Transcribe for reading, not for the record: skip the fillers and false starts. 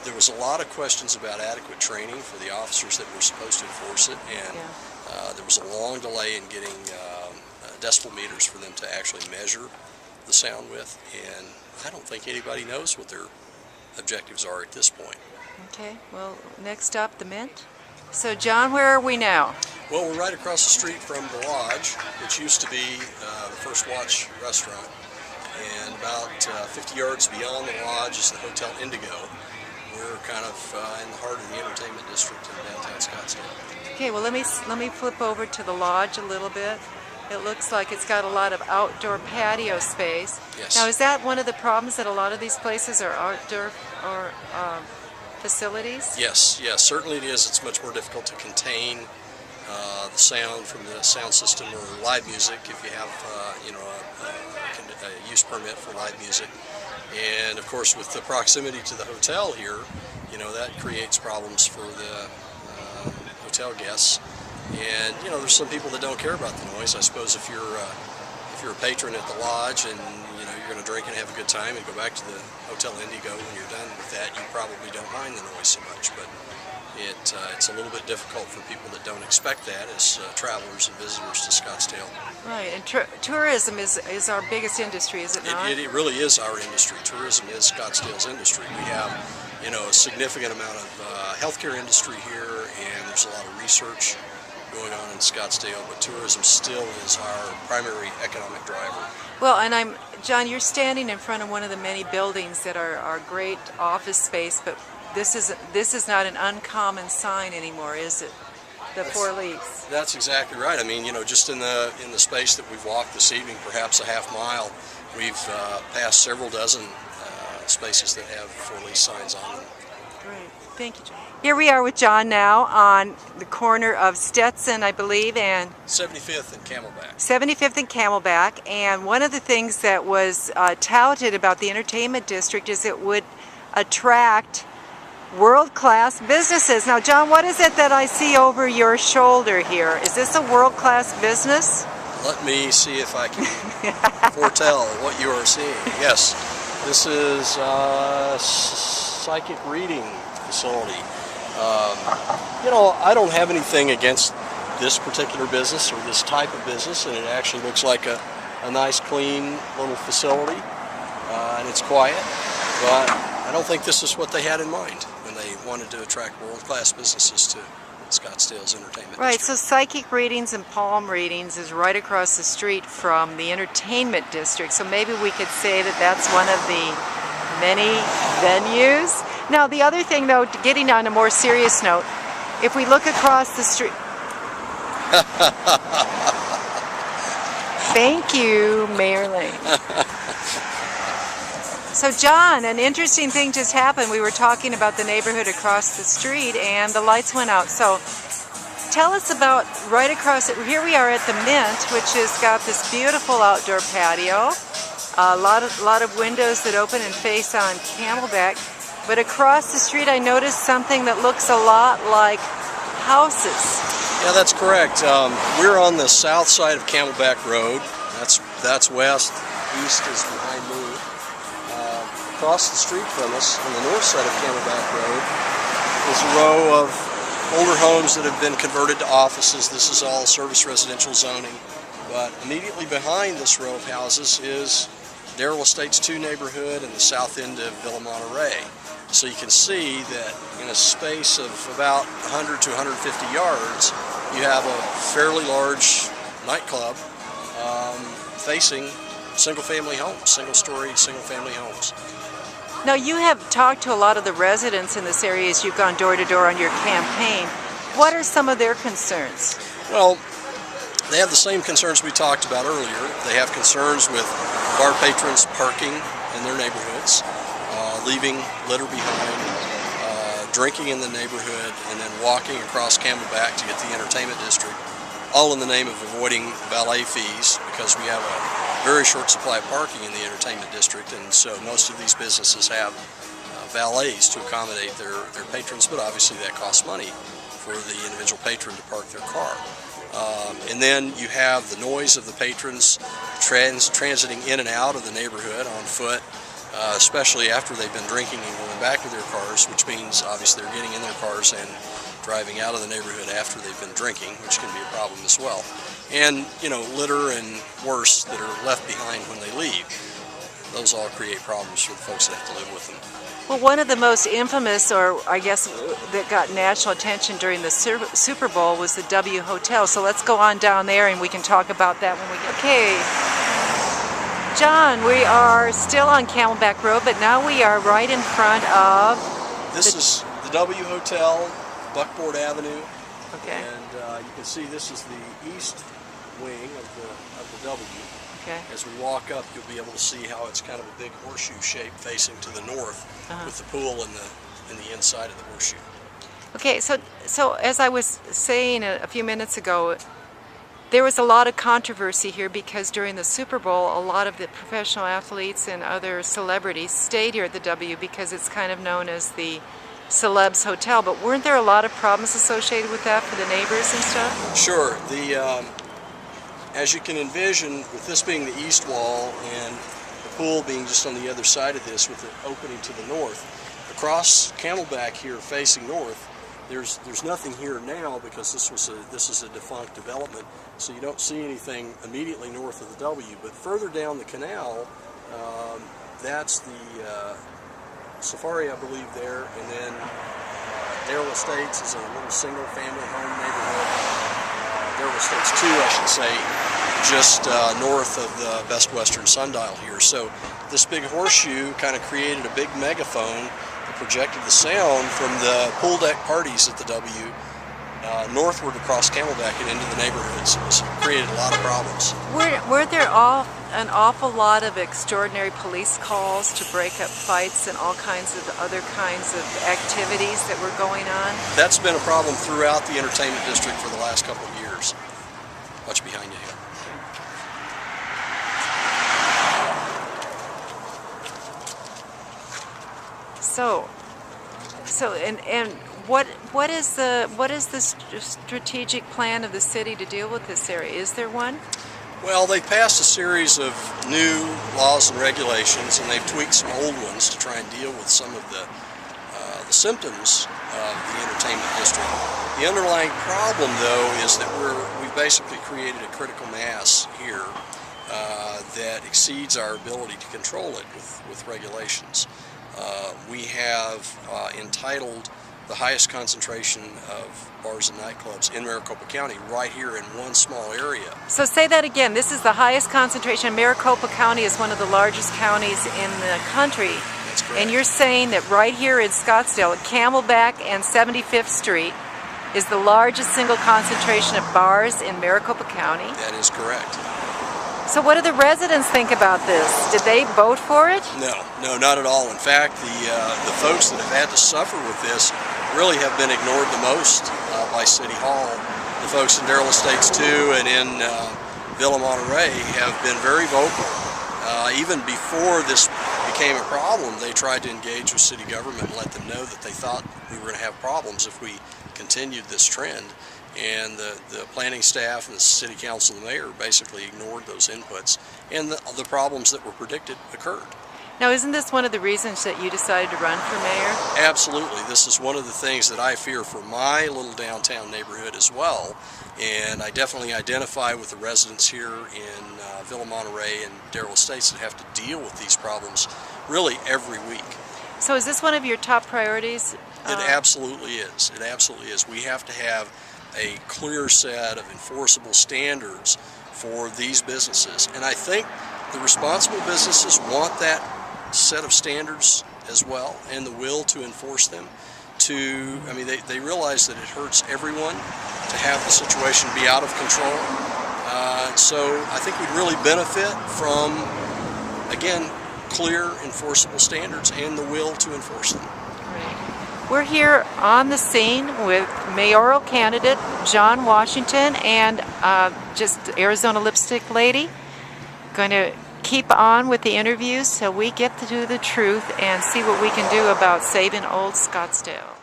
there was a lot of questions about adequate training for the officers that were supposed to enforce it, and there was a long delay in getting decibel meters for them to actually measure the sound with, and I don't think anybody knows what their objectives are at this point. Okay, well, next up, the Mint. So John, where are we now? Well, we're right across the street from the Lodge, which used to be the First Watch restaurant, and about 50 yards beyond the Lodge is the Hotel Indigo. We're kind of in the heart of the entertainment district in downtown Scottsdale. Okay, well, let me flip over to the Lodge a little bit. It looks like it's got a lot of outdoor patio space. Yes. Now, is that one of the problems, that a lot of these places are outdoor or facilities? Yes, certainly it is. It's much more difficult to contain the sound from the sound system or live music if you have a use permit for live music. And of course, with the proximity to the hotel here, that creates problems for the hotel guests. And there's some people that don't care about the noise. I suppose if you're a patron at the Lodge and you're going to drink and have a good time and go back to the Hotel Indigo when you're done with that, you probably don't mind the noise so much. But it's a little bit difficult for people that don't expect that as travelers and visitors to Scottsdale. Right, and tourism is our biggest industry, is it not? It really is our industry. Tourism is Scottsdale's industry. We have a significant amount of healthcare industry here, and there's a lot of research going on in Scottsdale, but tourism still is our primary economic driver. Well, and John, you're standing in front of one of the many buildings that are great office space, but this is not an uncommon sign anymore, is it? The Four Leaves. That's exactly right. I mean, just in the space that we've walked this evening, perhaps a half mile, we've passed several dozen spaces that have Four Leaves signs on them. Great. Thank you, John. Here we are with John now on the corner of Stetson, I believe, and 75th and Camelback. 75th and Camelback, and one of the things that was touted about the entertainment district is it would attract world-class businesses. Now, John, what is it that I see over your shoulder here? Is this a world-class business? Let me see if I can foretell what you are seeing. Yes, this is a psychic reading facility. I don't have anything against this particular business or this type of business, and it actually looks like a nice, clean little facility, and it's quiet, but I don't think this is what they had in mind when they wanted to attract world-class businesses to Scottsdale's entertainment Right, district. so psychic readings and palm readings is right across the street from the entertainment district, so maybe we could say that that's one of the many venues. Now, the other thing, though, getting on a more serious note, if we look across the street... Thank you, Mayor Lane. So, John, an interesting thing just happened. We were talking about the neighborhood across the street, and the lights went out. So, tell us about right across it. Here we are at the Mint, which has got this beautiful outdoor patio. A lot of windows that open and face on Camelback. But across the street, I noticed something that looks a lot like houses. Yeah, that's correct. We're on the south side of Camelback Road. That's west. East is behind me. Across the street from us, on the north side of Camelback Road, is a row of older homes that have been converted to offices. This is all service residential zoning. But immediately behind this row of houses is Darrell Estates 2 neighborhood and the south end of Villa Monterey. So you can see that in a space of about 100 to 150 yards, you have a fairly large nightclub facing single-family homes, single-story, single-family homes. Now, you have talked to a lot of the residents in this area as you've gone door-to-door on your campaign. What are some of their concerns? Well, they have the same concerns we talked about earlier. They have concerns with bar patrons parking in their neighborhoods, leaving litter behind, drinking in the neighborhood, and then walking across Camelback to get to the entertainment district, all in the name of avoiding valet fees, because we have a very short supply of parking in the entertainment district, and so most of these businesses have valets to accommodate their patrons, but obviously that costs money for the individual patron to park their car. And then you have the noise of the patrons transiting in and out of the neighborhood on foot, especially after they've been drinking and going back to their cars, which means obviously they're getting in their cars and driving out of the neighborhood after they've been drinking, which can be a problem as well. And, you know, litter and worse that are left behind when they leave. Those all create problems for the folks that have to live with them. Well, one of the most infamous, or I guess that got national attention during the Super Bowl, was the W Hotel. So let's go on down there and we can talk about that when we get... Okay, John, we are still on Camelback Road, but now we are right in front of... This is the W Hotel, Buckboard Avenue. Okay. And you can see this is the east wing of the W. Okay. As we walk up, you'll be able to see how it's kind of a big horseshoe shape facing to the north, with the pool in the inside of the horseshoe. Okay, so as I was saying a few minutes ago, there was a lot of controversy here because during the Super Bowl, a lot of the professional athletes and other celebrities stayed here at the W because it's kind of known as the celebs hotel. But weren't there a lot of problems associated with that for the neighbors and stuff? Sure. As you can envision, with this being the east wall and the pool being just on the other side of this with the opening to the north, across Camelback here facing north, there's nothing here now because this is a defunct development, so you don't see anything immediately north of the W. But further down the canal, that's the Safari, I believe, there, and then Darrell Estates is a little single-family home neighborhood. Darrell Estates 2, I should say, just north of the Best Western Sundial here. So this big horseshoe kind of created a big megaphone that projected the sound from the pool deck parties at the W northward across Camelback and into the neighborhoods. So it created a lot of problems. Were there an awful lot of extraordinary police calls to break up fights and all kinds of other kinds of activities that were going on? That's been a problem throughout the entertainment district for the last couple of years. Much behind you here. And what is the strategic plan of the city to deal with this area? Is there one? Well, they've passed a series of new laws and regulations, and they've tweaked some old ones to try and deal with some of the symptoms of the entertainment district. The underlying problem, though, is that we've basically created a critical mass here that exceeds our ability to control it with regulations. We have entitled the highest concentration of bars and nightclubs in Maricopa County right here in one small area. So say that again. This is the highest concentration. Maricopa County is one of the largest counties in the country. That's correct. And you're saying that right here in Scottsdale at Camelback and 75th Street is the largest single concentration of bars in Maricopa County? That is correct. So what do the residents think about this? Did they vote for it? No, not at all. In fact, the folks that have had to suffer with this really have been ignored the most by City Hall. The folks in Darrell Estates 2 and in Villa Monterey have been very vocal. Even before this became a problem, they tried to engage with city government and let them know that they thought we were going to have problems if we continued this trend. And the planning staff and the city council and the mayor basically ignored those inputs, and the problems that were predicted occurred. Now, isn't this one of the reasons that you decided to run for mayor? Absolutely. This is one of the things that I fear for my little downtown neighborhood as well, and I definitely identify with the residents here in Villa Monterey and Darrell Estates that have to deal with these problems really every week. So is this one of your top priorities? It absolutely is. It absolutely is. We have to have a clear set of enforceable standards for these businesses, and I think the responsible businesses want that set of standards as well and the will to enforce them. They realize that it hurts everyone to have the situation be out of control, so I think we'd really benefit from, again, clear enforceable standards and the will to enforce them. We're here on the scene with mayoral candidate John Washington and just Arizona Lipstick Lady. Going to keep on with the interviews so we get to do the truth and see what we can do about saving old Scottsdale.